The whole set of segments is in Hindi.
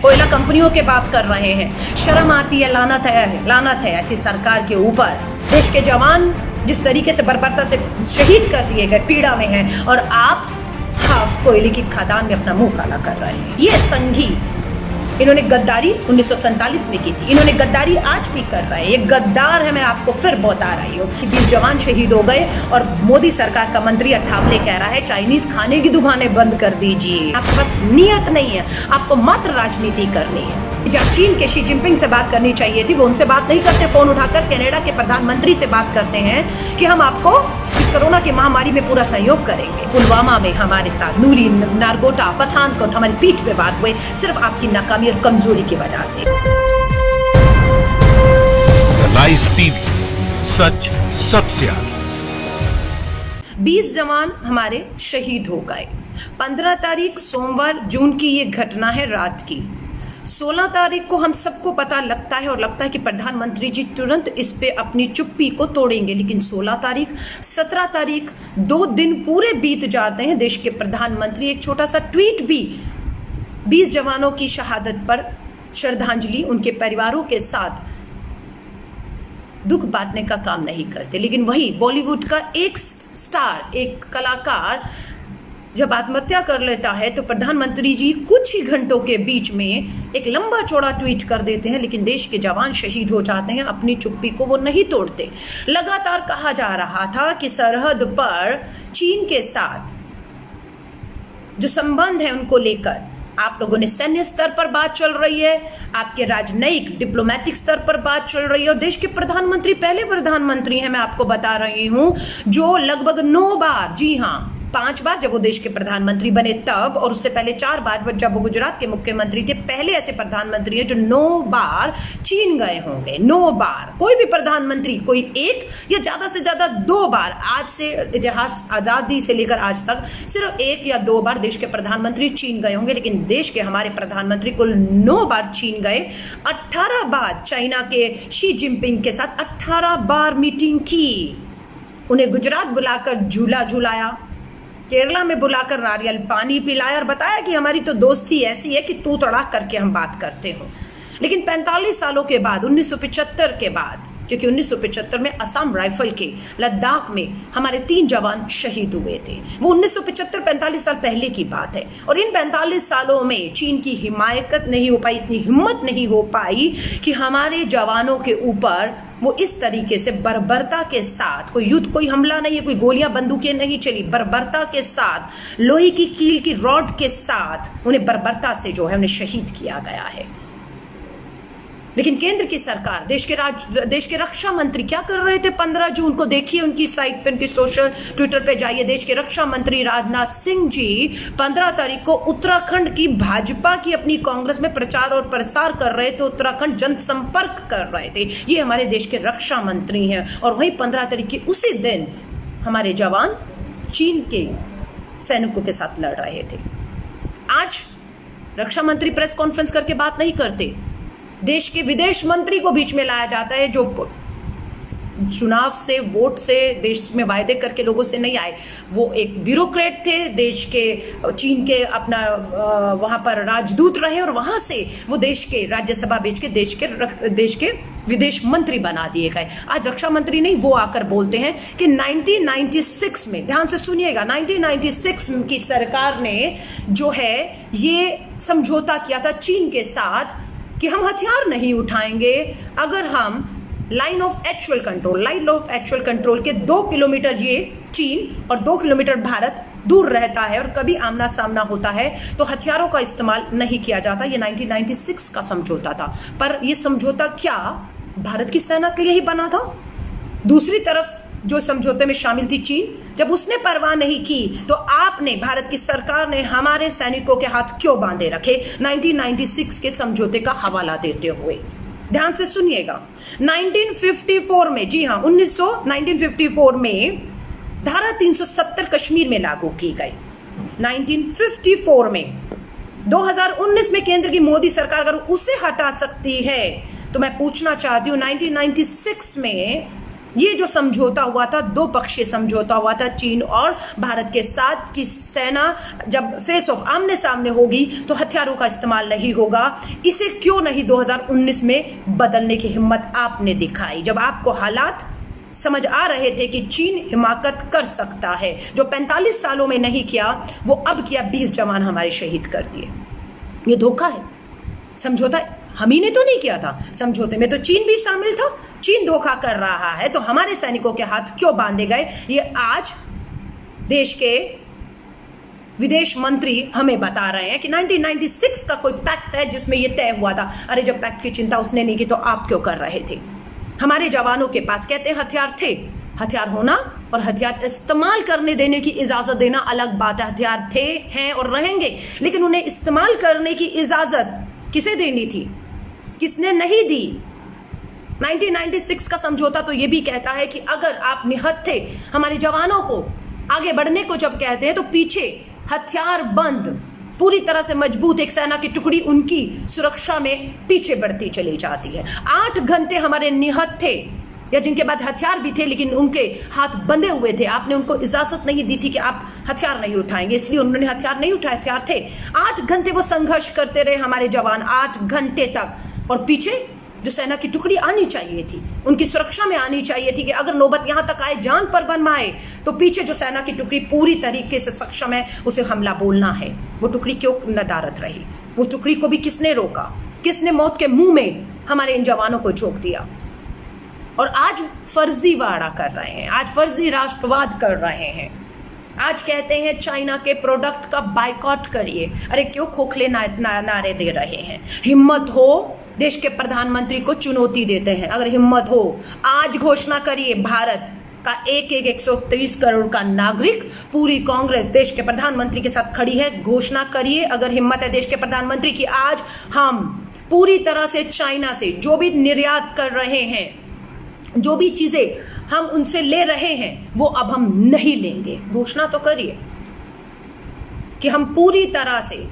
कोयला कंपनियों के बात कर रहे हैं। शर्म आती है, लानत है ऐसी सरकार के ऊपर। देश के जवान जिस तरीके से बर्बरता से शहीद कर दिए गए, पीड़ा में हैं, और आप कोयले की खदान में अपना मुंह काला कर रहे हैं। ये संघी इन्होंने गद्दारी 1947 में की थी, इन्होंने गद्दारी आज भी कर रहे हैं। ये गद्दार है, मैं आपको फिर बता रही हूँ कि 20 जवान शहीद हो गए और मोदी सरकार का मंत्री अट्ठावले कह रहा है चाइनीज खाने की दुकानें बंद कर दीजिए। आपके पास नियत नहीं है, आपको मात्र राजनीति करनी है। जब चीन के शी जिनपिंग से बात करनी चाहिए थी, वो उनसे बात नहीं करते, फोन उठाकर कनाडा के प्रधानमंत्री से बात करते हैं कि हम आपको इस कोरोना की महामारी में पूरा सहयोग करेंगे। पुलवामा में हमारे साथ नूरी, नारगोटा, पठानकोट हमारी पीठ पे बात हुए, सिर्फ आपकी नाकामी और कमजोरी की वजह से। लाइव टीवी, सच सबसे आगे। 20 जवान हमारे शहीद हो गए। 15 तारीख सोमवार जून की ये घटना है, रात की। 16 तारीख को हम सबको पता लगता है और लगता है कि प्रधानमंत्री जी तुरंत इस पे अपनी चुप्पी को तोड़ेंगे, लेकिन 16 तारीख 17 तारीख 2 दिन पूरे बीत जाते हैं। देश के प्रधानमंत्री एक छोटा सा ट्वीट भी 20 जवानों की शहादत पर श्रद्धांजलि, उनके परिवारों के साथ दुख बांटने का काम नहीं करते। लेकिन वही बॉलीवुड का एक स्टार, एक कलाकार जब आत्महत्या कर लेता है तो प्रधानमंत्री जी कुछ ही घंटों के बीच में एक लंबा चौड़ा ट्वीट कर देते हैं, लेकिन देश के जवान शहीद हो जाते हैं, अपनी चुप्पी को वो नहीं तोड़ते। लगातार कहा जा रहा था कि सरहद पर चीन के साथ जो संबंध है उनको लेकर आप लोगों ने सैन्य स्तर पर बात चल रही है, आपके राजनयिक डिप्लोमेटिक स्तर पर बात चल रही है, और देश के प्रधानमंत्री पहले प्रधानमंत्री हैं, मैं आपको बता रही हूं, जो लगभग 9 बार, जी हाँ 5 बार जब वो देश के प्रधानमंत्री बने तब, और उससे पहले 4 बार जब वो गुजरात के मुख्यमंत्री थे, पहले ऐसे प्रधानमंत्री हैं जो 9 बार चीन गए होंगे। 9 बार। कोई भी प्रधानमंत्री, कोई एक या ज्यादा से ज्यादा 2 बार, आज से इतिहास आजादी से लेकर आज तक सिर्फ 1 या 2 बार देश के प्रधानमंत्री चीन गए होंगे, लेकिन देश के हमारे प्रधानमंत्री कुल 9 बार चीन गए। 18 बार चाइना के शी जिनपिंग के साथ 18 बार मीटिंग की। उन्हें गुजरात बुलाकर झूला झुलाया, केरला में बुलाकर नारियल पानी पिलाया और बताया कि हमारी तो दोस्ती ऐसी है कि तू तड़ाक करके हम बात करते हो। लेकिन 45 सालों के बाद, 1975 के बाद, क्योंकि 1975 में असम राइफल के लद्दाख में हमारे 3 जवान शहीद हुए थे, वो 1975-45 साल पहले की बात है। और इन 45 सालों में चीन की हिमायत नहीं हो पाई, इतनी हिम्मत नहीं हो पाई कि हमारे जवानों के ऊपर वो इस तरीके से बर्बरता के साथ, कोई युद्ध, कोई हमला नहीं है, कोई गोलियां बंदूकें नहीं चली, बर्बरता के साथ, लोहे की कील की रॉड के साथ उन्हें बर्बरता से जो है उन्हें शहीद किया गया है। लेकिन केंद्र की सरकार, देश के रक्षा मंत्री क्या कर रहे थे 15 जून को? देखिए उनकी साइट पे, उनकी सोशल ट्विटर पे जाइए। देश के रक्षा मंत्री राजनाथ सिंह जी 15 तारीख को उत्तराखंड की भाजपा की अपनी कांग्रेस में प्रचार और प्रसार कर रहे थे, उत्तराखंड जनसंपर्क कर रहे थे। ये हमारे देश के रक्षा मंत्री हैं। और वहीं 15 तारीख की उसी दिन हमारे जवान चीन के सैनिकों के साथ लड़ रहे थे। आज रक्षा मंत्री प्रेस कॉन्फ्रेंस करके बात नहीं करते, देश के विदेश मंत्री को बीच में लाया जाता है, जो चुनाव से, वोट से, देश में वायदे करके लोगों से नहीं आए। वो एक ब्यूरोक्रेट थे, देश के, चीन के अपना वहाँ पर राजदूत रहे, और वहाँ से वो देश के राज्यसभा भेज के देश के विदेश मंत्री बना दिए गए। आज रक्षा मंत्री नहीं, वो आकर बोलते हैं कि 1996 में, ध्यान से सुनिएगा, 1996 की सरकार ने जो है ये समझौता किया था चीन के साथ कि हम हथियार नहीं उठाएंगे अगर हम लाइन ऑफ एक्चुअल कंट्रोल के 2 किलोमीटर ये चीन और 2 किलोमीटर भारत दूर रहता है और कभी आमना सामना होता है तो हथियारों का इस्तेमाल नहीं किया जाता। ये 1996 का समझौता था। पर ये समझौता क्या भारत की सेना के लिए ही बना था? दूसरी तरफ जो समझौते में शामिल थी चीन, जब उसने परवाह नहीं की तो आपने, भारत की सरकार ने हमारे सैनिकों के हाथ क्यों बांधे रखे 1996 के समझौते का हवाला देते हुए? ध्यान से सुनिएगा। 1954 में, जी हाँ 1954 में धारा 370 कश्मीर में लागू की गई। 1954 में 2019 में केंद्र की मोदी सरकार अगर उसे हटा सकती है तो मैं पूछना चाहती हूँ 1996 में ये जो समझौता हुआ था, दो पक्षीय समझौता हुआ था चीन और भारत के साथ, कि सेना जब फेस ऑफ आमने सामने होगी तो हथियारों का इस्तेमाल नहीं होगा। इसे क्यों नहीं 2019 में बदलने की हिम्मत आपने दिखाई, जब आपको हालात समझ आ रहे थे कि चीन हिमाकत कर सकता है। जो 45 सालों में नहीं किया वो अब किया, 20 जवान हमारे शहीद कर दिए। ये धोखा है। समझौता हम ही ने तो नहीं किया था, समझौते में तो चीन भी शामिल था। चीन धोखा कर रहा है तो हमारे सैनिकों के हाथ क्यों बांधे गए, ये आज देश के विदेश मंत्री हमें बता रहे हैं कि 1996 का कोई पैक्ट है जिसमें ये तय हुआ था। अरे जब पैक्ट की चिंता उसने नहीं की तो आप क्यों कर रहे थे? हमारे जवानों के पास कहते हैं हथियार थे, हथियार होना और हथियार इस्तेमाल करने देने की इजाजत देना अलग बात है। हथियार थे, हैं और रहेंगे, लेकिन उन्हें इस्तेमाल करने की इजाजत किसे देनी थी, किसने नहीं दी। 1996 का समझौता तो ये भी कहता है कि अगर आप निहत्थे हमारे जवानों को आगे बढ़ने को जब कहते हैं तो पीछे हथियार बंद पूरी तरह से मजबूत एक सेना की टुकड़ी उनकी सुरक्षा में पीछे बढ़ती चली जाती है। 8 घंटे हमारे निहत्थे या जिनके बाद हथियार भी थे लेकिन उनके हाथ बंधे हुए थे, आपने उनको इजाजत नहीं दी थी कि आप हथियार नहीं उठाएंगे, इसलिए उन्होंने हथियार नहीं उठाए, हथियार थे। 8 घंटे वो संघर्ष करते रहे हमारे जवान, 8 घंटे तक, और पीछे जो सेना की टुकड़ी आनी चाहिए थी, उनकी सुरक्षा में आनी चाहिए थी कि अगर नौबत यहां तक आए, जान पर बनवाए, तो पीछे जो सेना की टुकड़ी पूरी तरीके से सक्षम है उसे हमला बोलना है। वो टुकड़ी क्यों नदारद रही? वो टुकड़ी को भी किसने रोका? किसने मौत के मुंह में हमारे इन जवानों को झोंक दिया? और आज फर्जीवाड़ा कर रहे हैं, आज फर्जी राष्ट्रवाद कर रहे हैं, आज कहते हैं चाइना के प्रोडक्ट का बायकॉट करिए। अरे क्यों खोखले नारे दे रहे हैं? हिम्मत हो, देश के प्रधानमंत्री को चुनौती देते हैं। अगर हिम्मत हो, आज घोषणा करिए, भारत का 130 करोड़ का नागरिक, पूरी कांग्रेस देश के प्रधानमंत्री के साथ खड़ी है। घोषणा करिए अगर हिम्मत है देश के प्रधानमंत्री की, आज हम पूरी तरह से चाइना से जो भी निर्यात कर रहे हैं, जो भी चीजें हम उनसे ले रहे हैं, वो अब हम नहीं लेंगे। घोषणा तो करिए कि हम पूरी तरह से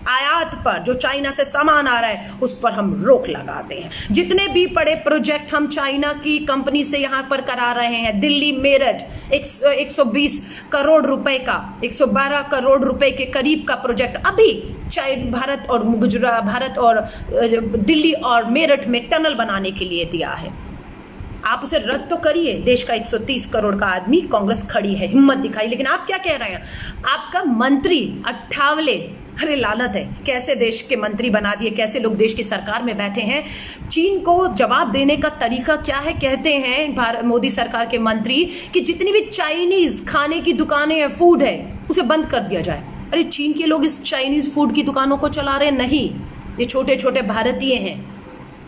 आयात पर जो चाइना से सामान आ रहा है उस पर हम रोक लगाते हैं। जितने भी बड़े प्रोजेक्ट हम चाइना की कंपनी से यहाँ पर करा रहे हैं, दिल्ली मेरठ 120 करोड़ रुपए का, 112 करोड़ रुपए के करीब का प्रोजेक्ट अभी भारत और गुजरात, भारत और दिल्ली और मेरठ में टनल बनाने के लिए दिया है। आप उसे रद्द तो करिए। देश का 130 करोड़ का आदमी, कांग्रेस खड़ी है, हिम्मत दिखाई। लेकिन आप क्या कह रहे हैं? आपका मंत्री अट्ठावले, अरे लानत है, कैसे देश के मंत्री बना दिए, कैसे लोग देश की सरकार में बैठे हैं। चीन को जवाब देने का तरीका क्या है? कहते हैं मोदी सरकार के मंत्री कि जितनी भी चाइनीज खाने की दुकानें हैं, फूड है, उसे बंद कर दिया जाए। अरे चीन के लोग इस चाइनीज फूड की दुकानों को चला रहे नहीं, ये छोटे छोटे भारतीय हैं,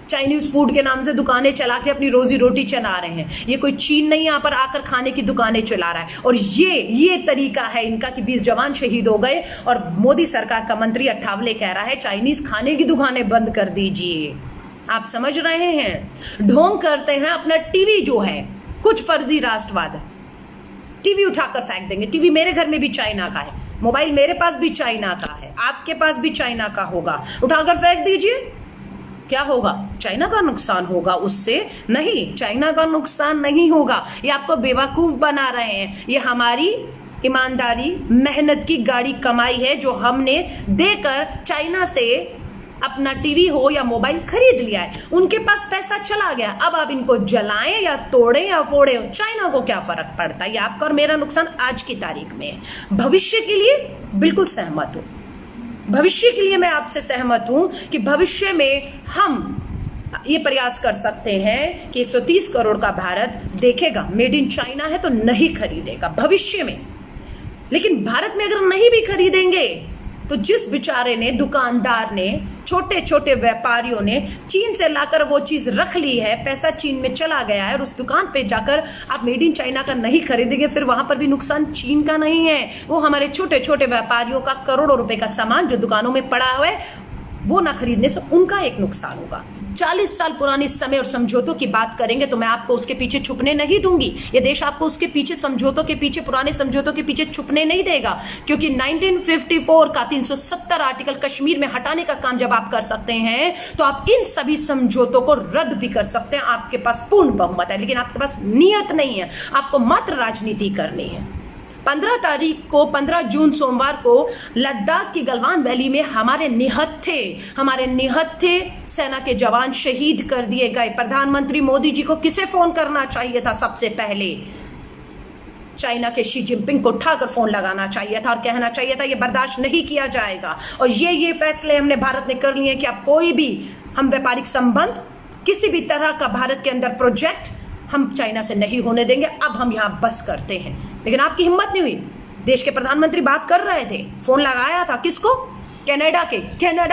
चाइनीज फूड के नाम से दुकानें चला के अपनी रोजी रोटी चला रहे हैं। ये कोई चीन नहीं यहाँ पर आकर खाने की दुकानें चला रहा है। और ये तरीका है इनका कि 20 जवान शहीद हो गए और मोदी सरकार का मंत्री अट्ठावले कह रहा है चाइनीज खाने की दुकानें बंद कर दीजिए। आप समझ रहे हैं? ढोंग करते हैं अपना टीवी जो है, कुछ फर्जी राष्ट्रवाद, टीवी उठाकर फेंक देंगे। टीवी मेरे घर में भी चाइना का है, मोबाइल मेरे पास भी चाइना का है, आपके पास भी चाइना का होगा, उठाकर फेंक दीजिए। क्या होगा? चाइना का नुकसान होगा उससे? नहीं, चाइना का नुकसान नहीं होगा। ये आपको बेवकूफ बना रहे हैं। ये हमारी ईमानदारी, मेहनत की गाड़ी कमाई है जो हमने देकर चाइना से अपना टीवी हो या मोबाइल खरीद लिया है। उनके पास पैसा चला गया, अब आप इनको जलाएं या तोड़ें या फोड़ें, चाइना को क्या फर्क पड़ता है? ये आपका और मेरा नुकसान आज की तारीख में है। भविष्य के लिए बिल्कुल सहमत हूं, भविष्य के लिए मैं आपसे सहमत हूं कि भविष्य में हम ये प्रयास कर सकते हैं कि 130 करोड़ का भारत देखेगा, मेड इन चाइना है तो नहीं खरीदेगा भविष्य में। लेकिन भारत में अगर नहीं भी खरीदेंगे तो जिस बेचारे ने, दुकानदार ने, छोटे छोटे व्यापारियों ने चीन से लाकर वो चीज रख ली है, पैसा चीन में चला गया है और उस दुकान पे जाकर आप मेड इन चाइना का नहीं खरीदेंगे, फिर वहां पर भी नुकसान चीन का नहीं है, वो हमारे छोटे छोटे व्यापारियों का करोड़ों रुपए का सामान जो दुकानों में पड़ा हुआ है वो ना खरीदने से उनका एक नुकसान होगा। 40 साल पुराने समय और समझौतों की बात करेंगे तो मैं आपको उसके पीछे छुपने नहीं दूंगी। ये देश आपको उसके पीछे समझौतों के पीछे, पुराने समझौतों के पीछे छुपने नहीं देगा, क्योंकि 1954 का 370 आर्टिकल कश्मीर में हटाने का काम जब आप कर सकते हैं तो आप इन सभी समझौतों को रद्द भी कर सकते हैं। आपके पास पूर्ण बहुमत है, लेकिन आपके पास नियत नहीं है, आपको मात्र राजनीति करनी है। 15 जून सोमवार को लद्दाख की गलवान वैली में हमारे निहत्थे सेना के जवान शहीद कर दिए गए। प्रधानमंत्री मोदी जी को किसे फोन करना चाहिए था? सबसे पहले चाइना के शी जिनपिंग को उठाकर फोन लगाना चाहिए था और कहना चाहिए था ये बर्दाश्त नहीं किया जाएगा। और ये फैसले हमने भारत ने कर लिए कि अब कोई भी हम व्यापारिक संबंध, किसी भी तरह का भारत के अंदर प्रोजेक्ट हम चाइना से नहीं होने देंगे। अब हम यहां बस करते हैं। लेकिन आपकी हिम्मत नहीं हुई। देश के प्रधानमंत्री बात कर रहे थे, फोन लगाया था किसको? कनाडा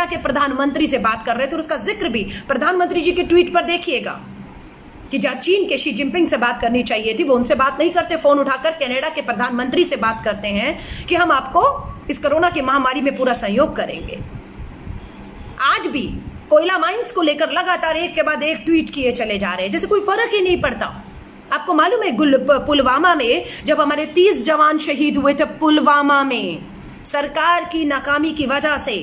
के प्रधानमंत्री से बात कर रहे थे और उसका जिक्र भी प्रधानमंत्री जी के ट्वीट पर देखिएगा कि जहां चीन के शी जिनपिंग से बात करनी चाहिए थी वो उनसे बात नहीं करते, फोन उठाकर कनाडा के प्रधानमंत्री से बात करते हैं कि हम आपको इस कोरोना की महामारी में पूरा सहयोग करेंगे। आज भी कोयला माइंस को लेकर लगातार एक के बाद एक ट्वीट किए चले जा रहे हैं, जैसे कोई फर्क ही नहीं पड़ता। आपको मालूम है पुलवामा में जब हमारे 30 जवान शहीद हुए थे, पुलवामा में सरकार की नाकामी की वजह से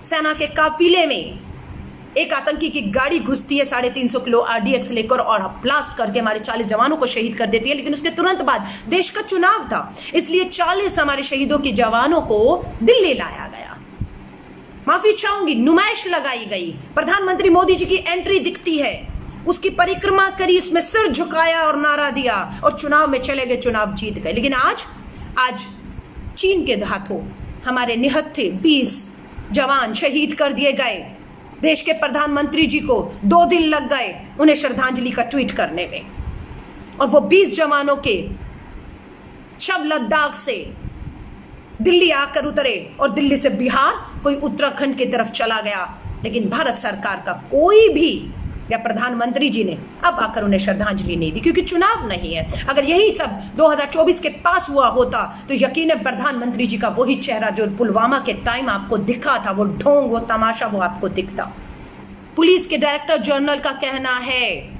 सेना के काफिले में एक आतंकी की गाड़ी घुसती है 350 किलो RDX लेकर और ब्लास्ट करके हमारे 40 जवानों को शहीद कर देती है। लेकिन उसके तुरंत बाद देश का चुनाव था, इसलिए 40 हमारे शहीदों की जवानों को दिल्ली लाया गया। माफी चाहूंगी, नुमाइश लगाई गई, प्रधानमंत्री मोदी जी की एंट्री दिखती है, उसकी परिक्रमा करी, उसमें सिर झुकाया और नारा दिया और चुनाव में चले गए, चुनाव जीत गए। लेकिन आज चीन के हाथों हमारे निहत्थे 20 जवान शहीद कर दिए गए। देश के प्रधानमंत्री जी को 2 दिन लग गए उन्हें श्रद्धांजलि का ट्वीट करने में, और वो 20 जवानों के शव लद्दाख से दिल्ली आकर उतरे और दिल्ली से बिहार, कोई उत्तराखंड की तरफ चला गया। लेकिन भारत सरकार का कोई भी या प्रधानमंत्री जी ने अब आकर उन्हें श्रद्धांजलि नहीं दी, क्योंकि चुनाव नहीं है। अगर यही सब 2024 के पास हुआ होता तो यकीनन प्रधानमंत्री जी का वही चेहरा जो पुलवामा के टाइम आपको दिखा था, वो ढोंग, वो तमाशा, वो आपको दिखता। पुलिस के डायरेक्टर जनरल का कहना है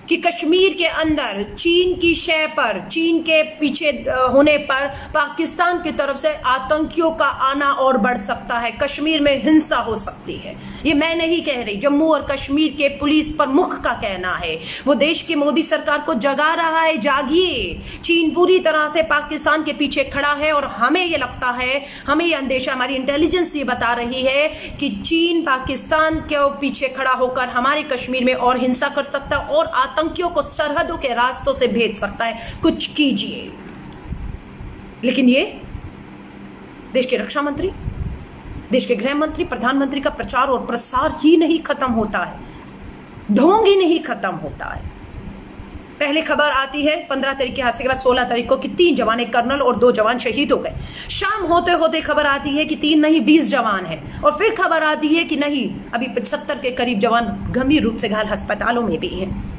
कि कश्मीर के अंदर चीन की शय पर, चीन के पीछे होने पर पाकिस्तान की तरफ से आतंकियों का आना और बढ़ सकता है, कश्मीर में हिंसा हो सकती है। ये मैं नहीं कह रही, जम्मू और कश्मीर के पुलिस प्रमुख का कहना है। वो देश की मोदी सरकार को जगा रहा है, जागिए, चीन पूरी तरह से पाकिस्तान के पीछे खड़ा है। और हमें ये लगता है, हमें ये अंदेशा, हमारी इंटेलिजेंस ये बता रही है कि चीन पाकिस्तान के पीछे खड़ा होकर हमारे कश्मीर में और हिंसा कर सकता है और आतंकियों को सरहदों के रास्तों से भेज सकता है। कुछ कीजिए। लेकिन ये देश के रक्षा मंत्री, देश के गृह मंत्री, प्रधानमंत्री का प्रचार और प्रसार ही नहीं खत्म होता है, ढोंग ही नहीं खत्म होता है। पहले खबर आती है 15 तारीख के हादसे के बाद 16 तारीख को कि 3 जवान, एक कर्नल और 2 जवान शहीद हो गए। शाम होते होते खबर आती है कि 3 नहीं 20 जवान हैं, और फिर खबर आती है कि नहीं, अभी 70 के करीब जवान गंभीर रूप से घायल अस्पतालों में भी हैं।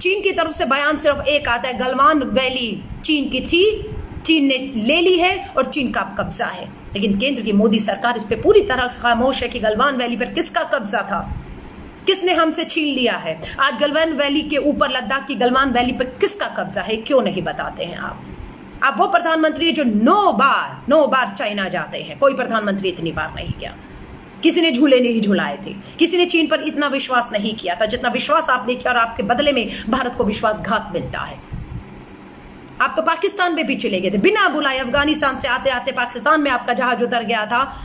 चीन की तरफ से बयान सिर्फ एक आता है, गलवान वैली चीन की थी, चीन ने ले ली है और चीन का कब्जा है। लेकिन केंद्र की मोदी सरकार इस पे पूरी तरह खामोश है कि गलवान वैली पर किसका कब्जा था, किसने हमसे छीन लिया है। आज गलवान वैली के ऊपर, लद्दाख की गलवान वैली पर किसका कब्जा है, क्यों नहीं बताते हैं आप वो प्रधानमंत्री जो 9 बार चाइना जाते हैं। कोई प्रधानमंत्री इतनी बार नहीं गया, किसी ने झूले नहीं झुलाए थे, किसी ने चीन पर इतना विश्वास नहीं किया था जितना विश्वास आपने किया, और आपके बदले में भारत को विश्वासघात मिलता है। आप तो पाकिस्तान में भी चले गए थे बिना बुलाए, अफगानिस्तान से आते आते पाकिस्तान में आपका जहाज उतर गया था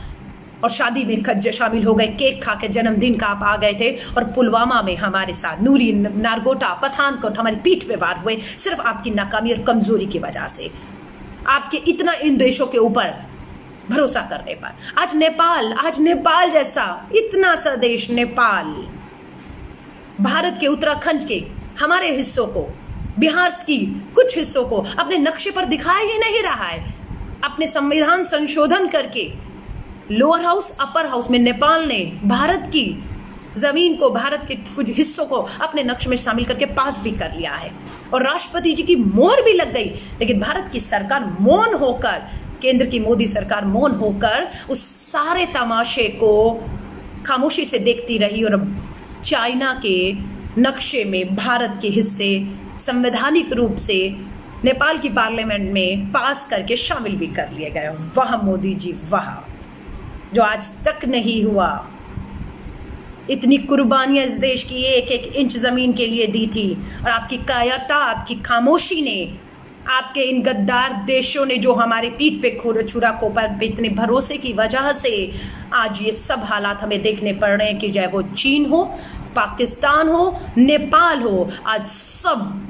और शादी में शामिल हो गए, केक खा के जन्मदिन का आप आ गए थे। और पुलवामा में हमारे साथ नूरी, नारगोटा, पठानकोट हमारी पीठ पे वार हुए, सिर्फ आपकी नाकामी और कमजोरी की वजह से, आपके इतना इन देशों के ऊपर भरोसा करने पर। आज नेपाल जैसा इतना सा देश, नेपाल भारत के उत्तराखंड के हमारे हिस्सों को, बिहार की कुछ हिस्सों को अपने नक्शे पर दिखाया ही नहीं रहा है। अपने संविधान संशोधन करके लोअर हाउस, अपर हाउस में नेपाल ने भारत की जमीन को, भारत के कुछ हिस्सों को अपने नक्शे में शामिल करके पास भी कर लिया है और राष्ट्रपति जी की मोहर भी लग गई। लेकिन भारत की सरकार मौन होकर केंद्र की मोदी सरकार मौन होकर उस सारे तमाशे को खामोशी से देखती रही और चाइना के नक्शे में भारत के हिस्से संवैधानिक रूप से नेपाल की पार्लियामेंट में पास करके शामिल भी कर लिए गए। वाह मोदी जी वाह, जो आज तक नहीं हुआ। इतनी कुर्बानियां इस देश की एक एक इंच जमीन के लिए दी थी और आपकी कायरता, आपकी खामोशी ने, आपके इन गद्दार देशों ने जो हमारे पीठ पे छुरा कोपर पे इतने भरोसे की वजह से आज ये सब हालात हमें देखने पड़ रहे हैं कि चाहे वो चीन हो, पाकिस्तान हो, नेपाल हो, आज सब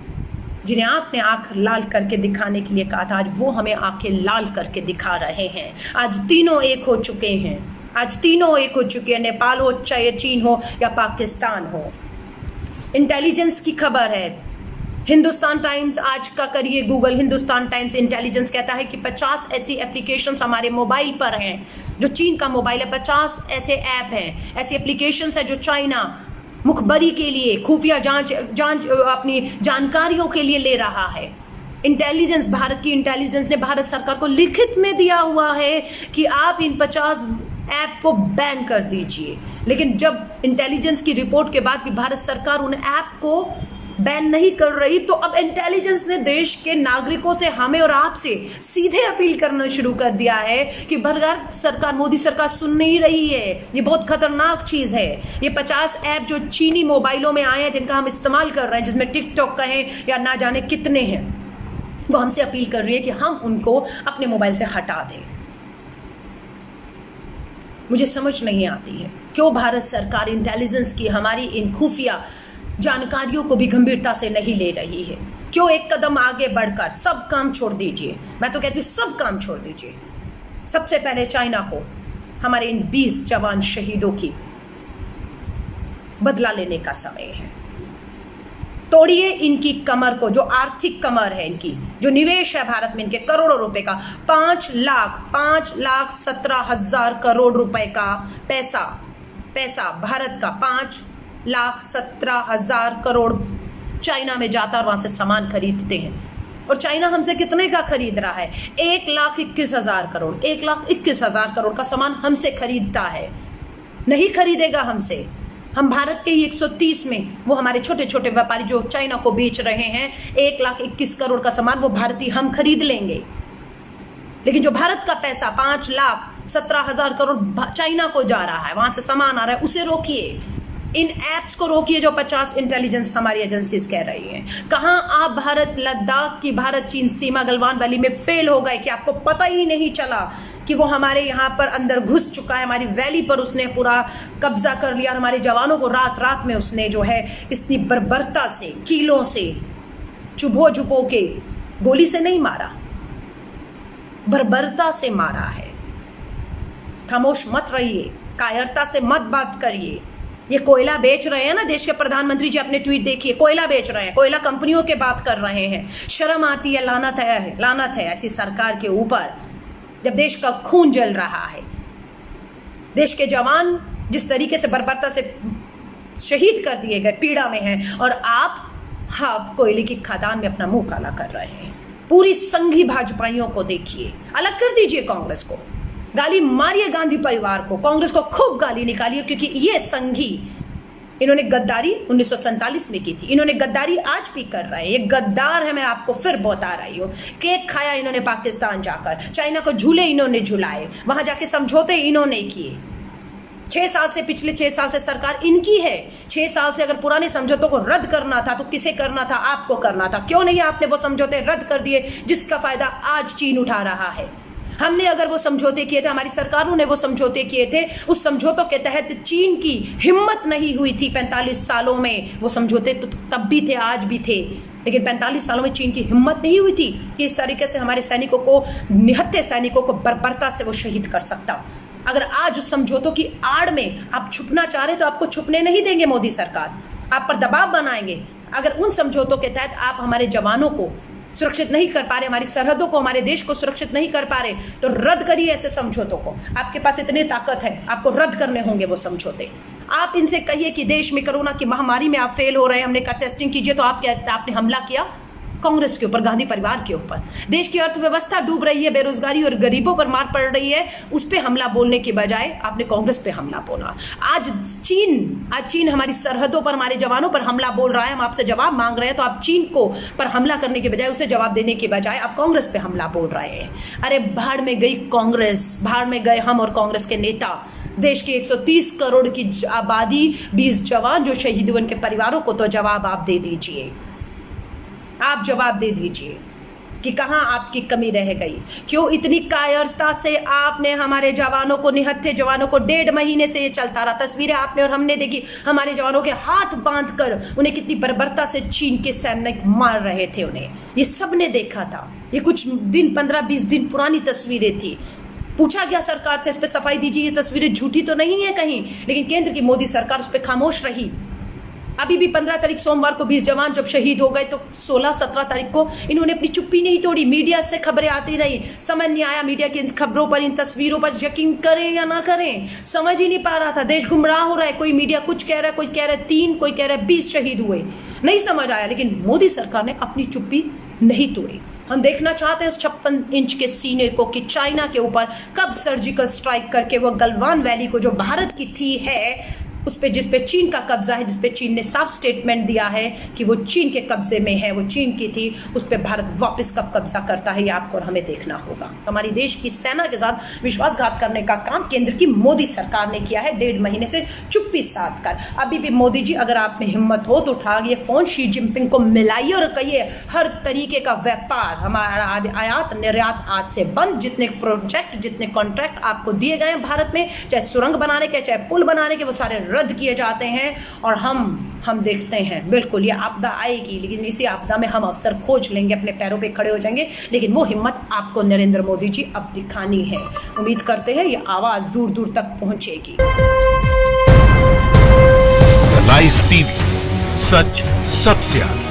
जिन्हें आपने आंख लाल करके दिखाने के लिए कहा था, आज वो हमें आंखें लाल करके दिखा रहे हैं। आज तीनों एक हो चुके हैं, आज तीनों एक हो चुके हैं, नेपाल हो, चाहे चीन हो या पाकिस्तान हो। इंटेलिजेंस की खबर है, हिंदुस्तान टाइम्स आज का करिए गूगल, हिंदुस्तान टाइम्स इंटेलिजेंस कहता है कि 50 ऐसी एप्लीकेशंस हमारे मोबाइल पर हैं, जो चीन का मोबाइल है। 50 ऐसे ऐप हैं, ऐसी एप्लीकेशंस है जो चाइना मुखबरी के लिए, खुफिया जांच अपनी जानकारियों के लिए ले रहा है। इंटेलिजेंस, भारत की इंटेलिजेंस ने भारत सरकार को लिखित में दिया हुआ है कि आप इन 50 ऐप को बैन कर दीजिए। लेकिन जब इंटेलिजेंस की रिपोर्ट के बाद भी भारत सरकार उन ऐप को बैन नहीं कर रही, तो अब इंटेलिजेंस ने देश के नागरिकों से, हमें और आपसे सीधे अपील करना शुरू कर दिया है कि भारत सरकार, मोदी सरकार सुन नहीं रही है। ये बहुत खतरनाक चीज है। ये 50 ऐप जो चीनी मोबाइलों में आए हैं, जिनका हम इस्तेमाल कर रहे हैं, जिसमें टिकटॉक कहें या ना जाने कितने हैं, वो हमसे अपील कर रही है कि हम उनको अपने मोबाइल से हटा दें। मुझे समझ नहीं आती है क्यों भारत सरकार इंटेलिजेंस की हमारी इन खुफिया जानकारियों को भी गंभीरता से नहीं ले रही है। क्यों एक कदम आगे बढ़कर सब काम छोड़ दीजिए, मैं तो कहती हूँ सब काम छोड़ दीजिए। सबसे पहले चाइना को, हमारे इन 20 जवान शहीदों की बदला लेने का समय है। तोड़िए इनकी कमर को, जो आर्थिक कमर है इनकी, जो निवेश है भारत में इनके करोड़ों रुपए का, 5,17,000 करोड़ रुपए का पैसा भारत का 5,17,000 करोड़ चाइना में जाता और वहां से सामान खरीदते हैं। और चाइना हमसे कितने का खरीद रहा है? 1,21,000 करोड़, 1,21,000 करोड़ का सामान हमसे खरीदता है। नहीं खरीदेगा हमसे। हम भारत के ही 130 में वो हमारे छोटे छोटे व्यापारी जो चाइना को बेच रहे हैं 1,21 करोड़ का सामान, वो भारतीय हम खरीद लेंगे। लेकिन जो भारत का पैसा 5,17,000 करोड़ चाइना को जा रहा है, वहां से सामान आ रहा है, उसे रोकिए। इन एप्स को रोकिए जो 50 इंटेलिजेंस हमारी एजेंसीज कह रही हैं। कहां आप भारत लद्दाख की भारत चीन सीमा गलवान वैली में फेल हो गए कि आपको पता ही नहीं चला कि वो हमारे यहाँ पर अंदर घुस चुका है, हमारी वैली पर उसने पूरा कब्जा कर लिया। और हमारे जवानों को रात रात में उसने जो है इतनी बर्बरता से, कीलों से, चुभो के, गोली से नहीं मारा, बर्बरता से मारा है। खामोश मत रहिए, कायरता से मत बात करिए। ये कोयला बेच रहे हैं ना, देश के प्रधानमंत्री जी अपने ट्वीट देखिए, कोयला बेच रहे हैं, कोयला कंपनियों के बात कर रहे हैं। शर्म आती है, लानत है ऐसी सरकार के ऊपर, जब देश का खून जल रहा है, देश के जवान जिस तरीके से बर्बरता से शहीद कर दिए गए, पीड़ा में हैं, और आप कोयले की खदान में अपना मुंह काला कर रहे हैं। पूरी संघी भाजपाइयों को देखिए, अलग कर दीजिए कांग्रेस को, गाली मारिए गांधी परिवार को, कांग्रेस को खूब गाली निकालिए, क्योंकि ये संघी, इन्होंने गद्दारी 1947 में की थी, इन्होंने गद्दारी आज भी कर रहे हैं। ये गद्दार है, मैं आपको फिर बता रही हूँ। केक खाया इन्होंने पाकिस्तान जाकर, चाइना को झूले इन्होंने झुलाए, वहां जाके समझौते इन्होंने किए। 6 साल से, पिछले 6 साल से सरकार इनकी है। 6 साल से अगर पुराने समझौतों को रद्द करना था तो किसे करना था? आपको करना था। क्यों नहीं आपने वो समझौते रद्द कर दिए जिसका फायदा आज चीन उठा रहा है? हमने अगर वो समझौते किए थे, हमारी सरकारों ने वो समझौते किए थे, उस समझौतों के तहत चीन की हिम्मत नहीं हुई थी 45 सालों में। वो समझौते तो तब भी थे, आज भी थे, लेकिन 45 सालों में चीन की हिम्मत नहीं हुई थी कि इस तरीके से हमारे सैनिकों को, निहत्थे सैनिकों को बर्बरता से वो शहीद कर सकता। अगर आज उस समझौतों की आड़ में आप छुपना चाह रहे तो आपको छुपने नहीं देंगे मोदी सरकार, आप पर दबाव बनाएंगे। अगर उन समझौतों के तहत आप हमारे जवानों को सुरक्षित नहीं कर पा रहे, हमारी सरहदों को, हमारे देश को सुरक्षित नहीं कर पा रहे, तो रद्द करिए ऐसे समझौतों को। आपके पास इतनी ताकत है, आपको रद्द करने होंगे वो समझौते। आप इनसे कहिए कि देश में कोरोना की महामारी में आप फेल हो रहे हैं, हमने कहा टेस्टिंग कीजिए, तो आप क्या, आपने हमला किया? कांग्रेस के ऊपर, गांधी परिवार के ऊपर। देश की अर्थव्यवस्था डूब रही है, बेरोजगारी और गरीबों पर मार पड़ रही है, उस पे हमला बोलने के बजाय आपने कांग्रेस पे हमला बोला। आज चीन हमारी सरहदों पर, हमारे जवानों पर हमला बोल रहा है, हम आपसे जवाब मांग रहे हैं, तो आप चीन को पर हमला करने के बजाय, उसे जवाब देने के बजाय आप कांग्रेस पे हमला बोल रहे हैं। अरे भाड़ में गई कांग्रेस, भाड़ में गए हम और कांग्रेस के नेता। देश की 130 करोड़ की आबादी, 20 जवान जो शहीद हुए, उनके परिवारों को तो जवाब आप दे दीजिए। आप जवाब दे दीजिए कि कहां आपकी कमी रह गई। क्यों इतनी कायरता से आपने हमारे जवानों को, निहत्थे जवानों को 1.5 महीने से ये चलता रहा। तस्वीरें आपने और हमने देखी, हमारे जवानों के हाथ बांधकर उन्हें कितनी बर्बरता से चीन के सैनिक मार रहे थे उन्हें, ये सबने देखा था। ये कुछ दिन, 15-20 दिन पुरानी तस्वीरें थी। पूछा गया सरकार से, इस पर सफाई दीजिए, ये तस्वीरें झूठी तो नहीं है कहीं, लेकिन केंद्र की मोदी सरकार उस पर खामोश रही। अभी भी 15 तारीख सोमवार को 20 जवान जब शहीद हो गए, तो 16-17 तारीख को इन्होंने अपनी चुप्पी नहीं तोड़ी। मीडिया से खबरें आती रही, समझ नहीं आया मीडिया की इन खबरों पर, इन तस्वीरों पर यकीन करें या ना करें, समझ ही नहीं पा रहा था। देश गुमराह हो रहा है, कोई मीडिया कुछ कह रहा है, कोई कह रहा है 3, कोई कह रहा है 20 शहीद हुए, नहीं समझ आया। लेकिन मोदी सरकार ने अपनी चुप्पी नहीं तोड़ी। हम देखना चाहते हैं उस 56 इंच के सीने को कि चाइना के ऊपर कब सर्जिकल स्ट्राइक करके वो गलवान वैली को, जो भारत की थी है, उस पे, जिस पे चीन का कब्जा है, जिस पे चीन ने साफ स्टेटमेंट दिया है कि वो चीन के कब्जे में है, वो चीन की थी, उस पे भारत वापस कब कब्जा करता है, ये आपको और हमें देखना होगा। हमारी देश की सेना के साथ विश्वासघात करने का काम केंद्र की मोदी सरकार ने किया है, 1.5 महीने से चुप्पी साध कर। अभी भी मोदी जी, अगर आप में हिम्मत हो तो उठाइए फोन, शी जिनपिंग को मिलाइए और कहिए हर तरीके का व्यापार, हमारा आयात निर्यात आज से बंद। जितने प्रोजेक्ट, जितने कॉन्ट्रैक्ट आपको दिए गए हैं भारत में, चाहे सुरंग बनाने के, चाहे पुल बनाने के, वो सारे रद्द किए जाते हैं। और हम देखते हैं, बिल्कुल ये आपदा आएगी, लेकिन इसी आपदा में हम अवसर खोज लेंगे, अपने पैरों पे खड़े हो जाएंगे। लेकिन वो हिम्मत आपको नरेंद्र मोदी जी अब दिखानी है। उम्मीद करते हैं ये आवाज दूर दूर तक पहुंचेगी। लाइव टीवी, सच सबसे आगे।